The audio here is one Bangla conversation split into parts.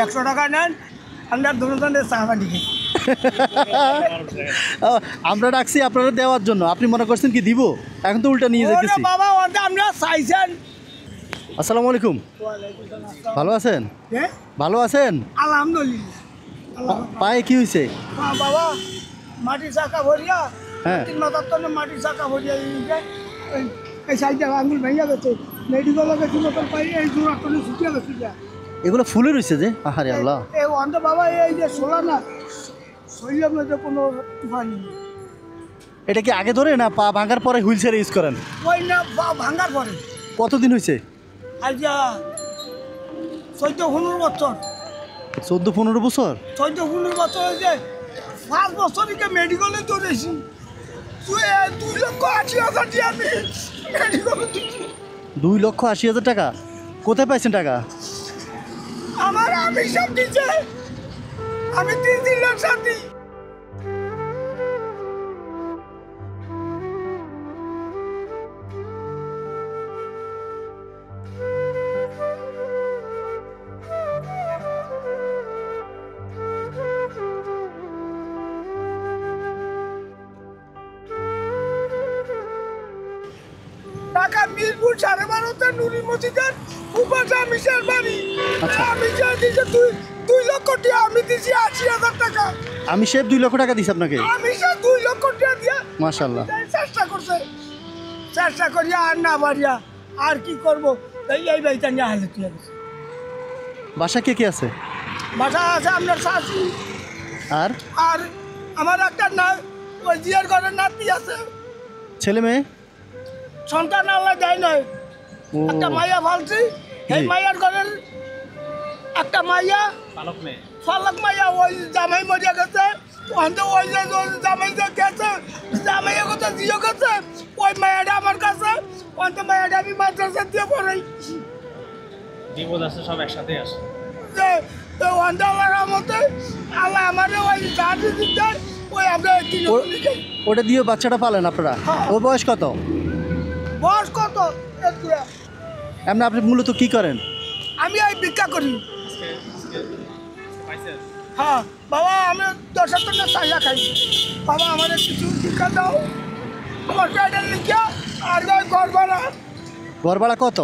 100 টাকা নেন, আমরা দুজনের চা পানি খাই। আমরা ডাকছি আপনারা দেওয়ার জন্য, আপনি মনে করছেন কি দিব? এখন তো উল্টা নিয়ে যেতেছি। বাবা ওটা আমরা চাইছেন। আসসালামু আলাইকুম, ভালো আছেন? হ্যাঁ ভালো আছেন? আলহামদুলিল্লাহ। পায়ে কি হয়েছে? বাবা মাটির চাকা ভরিয়া, হ্যাঁ। 3 মাথার তলে মাটির চাকা ভরিয়া এই সাইডে আঙুল ভেঙে গেছে, মেডিকেলে গেছি মতন পাই, এই জোড়া টনে ছুটিয়ে গেছি। এগুলো ফুলে রয়েছে যে, আহারে আল্লাহ। এই অন্ধ বাবা এই যে শোলা না, শরীরের মধ্যে কোনো তুফান নেই। এটা কি আগে ধরে না পা ভাঙার পরে হুইল চেয়ার ইউজ করেন? ওই না ভাঙার পরে। কতদিন হয়েছে? আজ 14-15 বছর। 14-15 বছর? 14-15 বছর হয়েছে। 5 বছরকে মেডিকেলে দৌড়েছি। 2,80,000 দিয়ে আমি মেডিকেলে দিচ্ছি। 2,80,000 টাকা? কোথায় পাইছেন টাকা? আমার আমি সব দিচ্ছে, আমি 3 লাখ সাথী। ঢাকা মিরপুর 12.5 নুরি মসজিদের উপাসা মিশার বাড়ি। আমি যা দিয়েছি 2 লক্ষ টাকা, আমি দিয়েছি 80,000 টাকা। আমি শেফ 2 লক্ষ টাকা দিছি আপনাকে? আমি সে 2 লক্ষ টাকা দিয়ে মাশাআল্লাহ চেষ্টা করছে, চেষ্টা করিয়া আর না পারিয়া আর কি করবো, এই বাড়িতে নিয়ে হালে তুই গেছে। বাসা কে কে আছে? বাসা আছে আপনার শাশি, আর আর আমার একটা না ওই জিয়ার ঘরের নাতি আছে। ছেলে মেয়ে? সন্তান আল্লাহ দেয় নয়, ও একটা মাইয়া ফালছি। এই জি। মাইয়ার ঘরের একটা মাইয়া ফালাক মাইয়া, ওই জামাই মরিয়া গেছে। ওই যে জামাই যে গেছে, জামাইয়ের কথা জিও গেছে, ওই মাইয়াটা আমার কাছে। ওই মাইয়াটা আমি মাদ্রাসা দিয়ে পড়াই। বিপদ আছে সব একসাথে আসে। যে আল্লাহর রহমতে আল্লাহ আমাদের ওই চাকরি দিতে, ওই আমরা ওটা দিয়ে বাচ্চাটা পালেন আপনারা? হ্যাঁ। ওর বয়স কত? বয়স কত? এমনি আপনি মূলত কি করেন? আমি এই ভিক্ষা করি। হ্যাঁ বাবা, আমি 10 টাকা চাইয়া খাই। বাবা আমাদের কিছু ভিক্ষা দাও, আমার পেটে লিখা। আর ঘর ভাড়া, ঘর ভাড়া কত?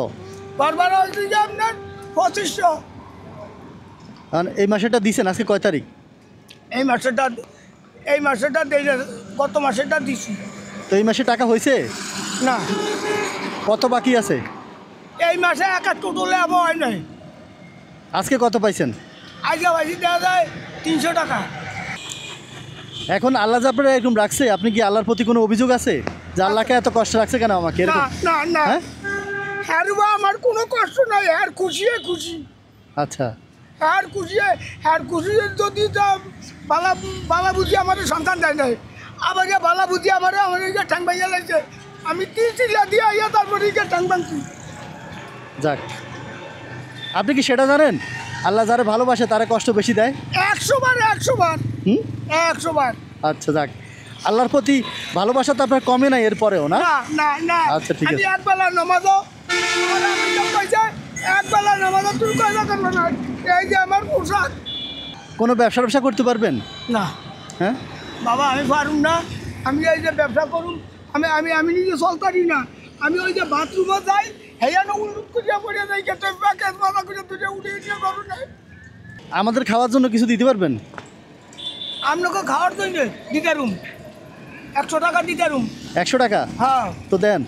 ঘর ভাড়া হচ্ছে যে আপনার 2500। আর এই মাসেটা দিছেন? আজকে কয় তারিখ? এই মাসেটা গত মাসেটা দিছি। তো এই মাসে টাকা হয়েছে না, কত বাকি আছে? এই মাসে একা টোটোলে হয় নাই। আজকে কত পাইছেন? আজকে বাজি দেওয়া যায় 300 টাকা। এখন আল্লাহ যে আপনারা এরকম রাখছে, আপনি কি আল্লাহর প্রতি কোনো অভিযোগ আছে যে আল্লাহকে এত কষ্ট রাখছে কেন আমাকে এরকম? না না, হ্যাঁ? হ্যাঁ আমার কোনো কষ্ট নাই, আর খুশি খুশি। আচ্ছা, আর খুশি যদি বালা বুঝি আমাদের সন্তান দেয় নাই, আবার বালা বুঝি আমার ঠ্যাং ভাইয়া লাগছে। আমি 3 দিয়ে আইয়া তারপরে ঠ্যাং ভাঙছি। যাক, আপনি কি সেটা জানেন আল্লাহ যারা ভালোবাসে তারা কষ্ট বেশি দেয়? 100 বার 100 বার। আচ্ছা যাক, আল্লাহর প্রতি ভালোবাসা তো আপনার কমে নাই এরপরেও না? না। আচ্ছা ঠিক আছে। একবেলা নামাজও একবেলা নামাজও তুই কয়লা করবো না। এই যে আমার পোশাক। কোনো ব্যবসা করতে পারবেন? না হ্যাঁ বাবা, আমি পারুম না। আমি এই যে ব্যবসা করুন, আমি নিজে চলতারি না। আমি ওই যে বাথরুমে যাই, হেয়ানো উল্লুক করিয়া পড়ে যাই, প্যাকেট মাথা করে তুলে উঠে করুন না। আমাদের খাওয়ার জন্য কিছু দিতে পারবেন? আপনাকে খাওয়ার জন্য দিতে রুম 100 টাকা দিতে রুম। 100 টাকা? হ্যাঁ তো দেন।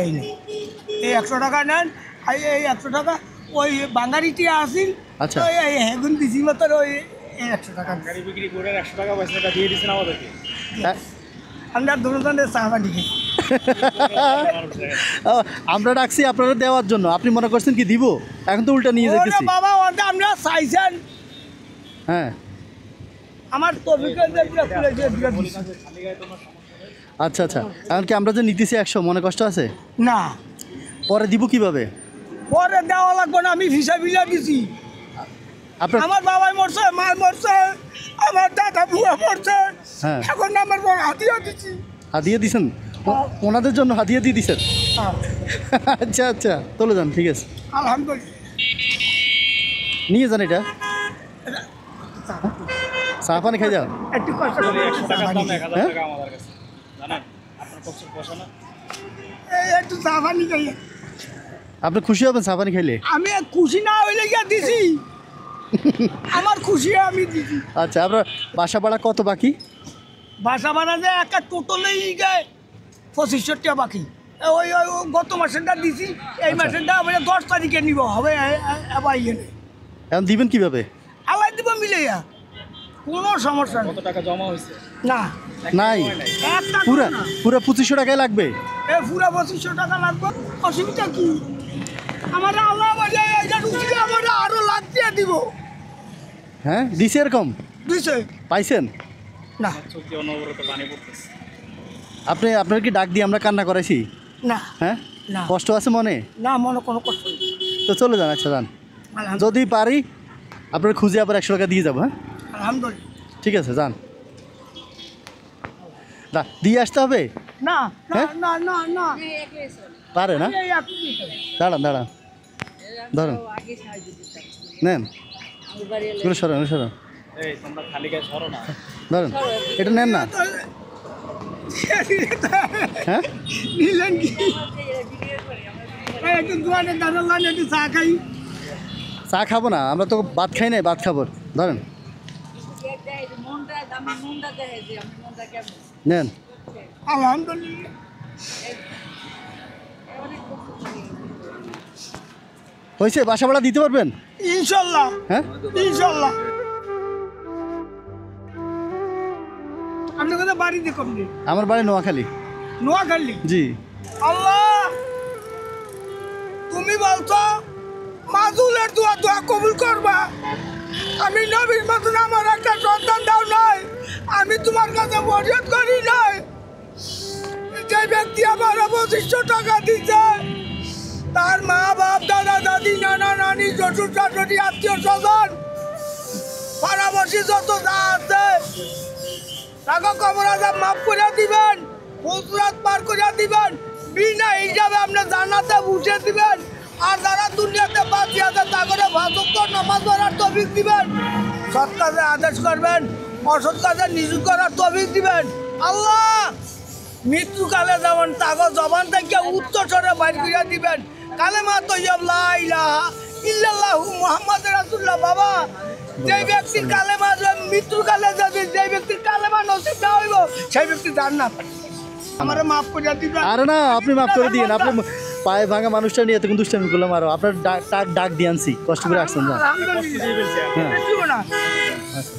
এই নেই, এই 100 টাকা নেন। এই 100 টাকা ওই বাঙালিটি আসিল। আচ্ছা। এই হেগুন দিছি মতো ওই 100 টাকা গাড়ি বিক্রি করে 100 টাকা পয়সা দিয়ে দিচ্ছেন আমাদেরকে। হ্যাঁ। আমরা দুজনের চা পানি খাই। আমরা ডাকছি আপনারা দেওয়ার জন্য, আপনি মনে করছেন কি দিব? এখন তো উল্টা নিয়ে যেতেছি। বাবা ওটা আমরা চাইছেন। হ্যাঁ আমার আচ্ছা আচ্ছা, এখন কি আমরা যে নিতেছি 100 মনে কষ্ট আছে? না, পরে দিব কিভাবে? পরে দেওয়া লাগবে না, আমি ভিসা দিছি। আপনার আমার বাবাই মরছে, মা মরছে, আমার দাদা বুয়া মরছে। হ্যাঁ। এখন আমার বড় হাতিয়া দিচ্ছি। হাদিয়া দিছেন? ওনাদের জন্য হাদিয়া দিয়ে দিছেন? হ্যাঁ। আচ্ছা আচ্ছা চলে যান, ঠিক আছে, আলহামদুলিল্লাহ। নিয়ে যান এটা, চা পানি খাই যাও। একটু কষ্ট করে 100 টাকার দাম 1000 হ্যাঁ? টাকা আমাদের কাছে, জানেন? আপনার পক্ষে পোষা না। একটু চা পানি খাই। আপনি খুশি হবেন চা পানি খাইলে? আমি খুশি না হইলে গিয়া দিছি, আমার খুশি আমি দিছি। আচ্ছা, আপনার বাসা ভাড়া কত বাকি? বাসা ভাড়া যে একটা টোটালেই গায়ে 2500 টাকা বাকি। ওই ওই ওই গত মাসেরটা দিছি, এই মাসেরটা মানে 10 তারিখে নিব হবে। আবার ইয়ে নেই, এখন দিবেন কিভাবে? আলাই দিব মিলে কোনো সমস্যা নেই। কত টাকা জমা হয়েছে? না নাই, একটা পুরা না, পুরা 2500 টাকায় লাগবে। এ পুরা 2500 টাকা লাগবে। অসুবিধা কি? আমার আল্লাহ বাজে এটা উঠিয়ে আমার আরো লাখ দিয়ে দিব। হ্যাঁ দিছে এরকম? দিছে পাইছেন? না আমার চোখ দিয়ে অনবরত পানি পড়তেছে। আপনার কি ডাক দিয়ে আমরা কান্না করাইছি? না হ্যাঁ, না কষ্ট আছে মনে? না, মনে কোনো কষ্ট নেই। তো চলে যান। আচ্ছা যান, আলহামদুলিল্লাহ, যদি পারি আপনার খুঁজে আবার 100 টাকা দিয়ে যাবো। হ্যাঁ আলহামদুলিল্লাহ। ঠিক আছে, যান। না দিয়ে আসতে হবে? না না হ্যাঁ? না না না পারে না? এই আপনি কি করেন? দাঁড়ান দাঁড়ান, ধরেন, নেন, এগুলো সরান সরান, এই তোমরা খালি গায়ে সরো না। ধরেন, এটা নেন না। হ্যাঁ নিলেন কি? এই একটু দোকানে দাঁড়ালাম, একটু চা খাই। চা খাবো না, আমরা তো ভাত খাই নাই, ভাত খাবো। ধরেন, নেন। আলহামদুলিল্লাহ। হয়েছে? বাসা ভাড়া দিতে পারবেন? ইনশাল্লাহ হ্যাঁ ইনশাল্লাহ। আপনি কোথায় বাড়ি দেখুন? আমার বাড়ি নোয়াখালী। নোয়াখালী? জি। আল্লাহ, তুমি বলছো মাজুলের দোয়া দোয়া কবুল করবা। আমি নবীর মতন আমার একটা সন্তান দাও নাই, আমি তোমার কাছে ফরিয়াদ করি নাই। যে ব্যক্তি আমার 2500 টাকা দিচ্ছে, তার মা বাপ দাদা দাদি নানা নানি শ্বশুর শাশুড়ি আত্মীয় স্বজন পাড়াবসী যত যা আছে টাকা কবর আজাব মাফ করে দিবেন, ফুলরাত পার করে দিবেন, বিনা হিসাবে আপনি জান্নাতে বুঝে দিবেন। আর যারা দুনিয়াতে বাঁচি আছে তাদের ভাজক নামাজ পড়ার তৌফিক দিবেন, সৎ কাজে আদেশ করবেন, অসৎ কাজে নিযুক্ত করার তৌফিক দিবেন। আল্লাহ, মৃত্যুকালে যেমন তাগো জবান থেকে উত্তর স্বরে বাইর করে দিবেন কালেমা তৈয়ব লা ইলাহা ইল্লাল্লাহু মুহাম্মাদুর রাসূলুল্লাহ। বাবা, যে ব্যক্তির কালেমা মৃত্যুর কালে যদি যে ব্যক্তির কালেমা নসিব না হইব, সেই ব্যক্তি জান্নাত। আমারে মাফ করে দিবেন। আরে না, আপনি মাফ করে দিয়েন। আপনি পায়ে ভাঙা মানুষটা নিয়ে এতক্ষণ দুষ্টামি করলাম, আরো আপনার ডাক দিয়ে আনছি, কষ্ট করে আসছেন। যান। আলহামদুলিল্লাহ। হ্যাঁ। কিছু না। আচ্ছা।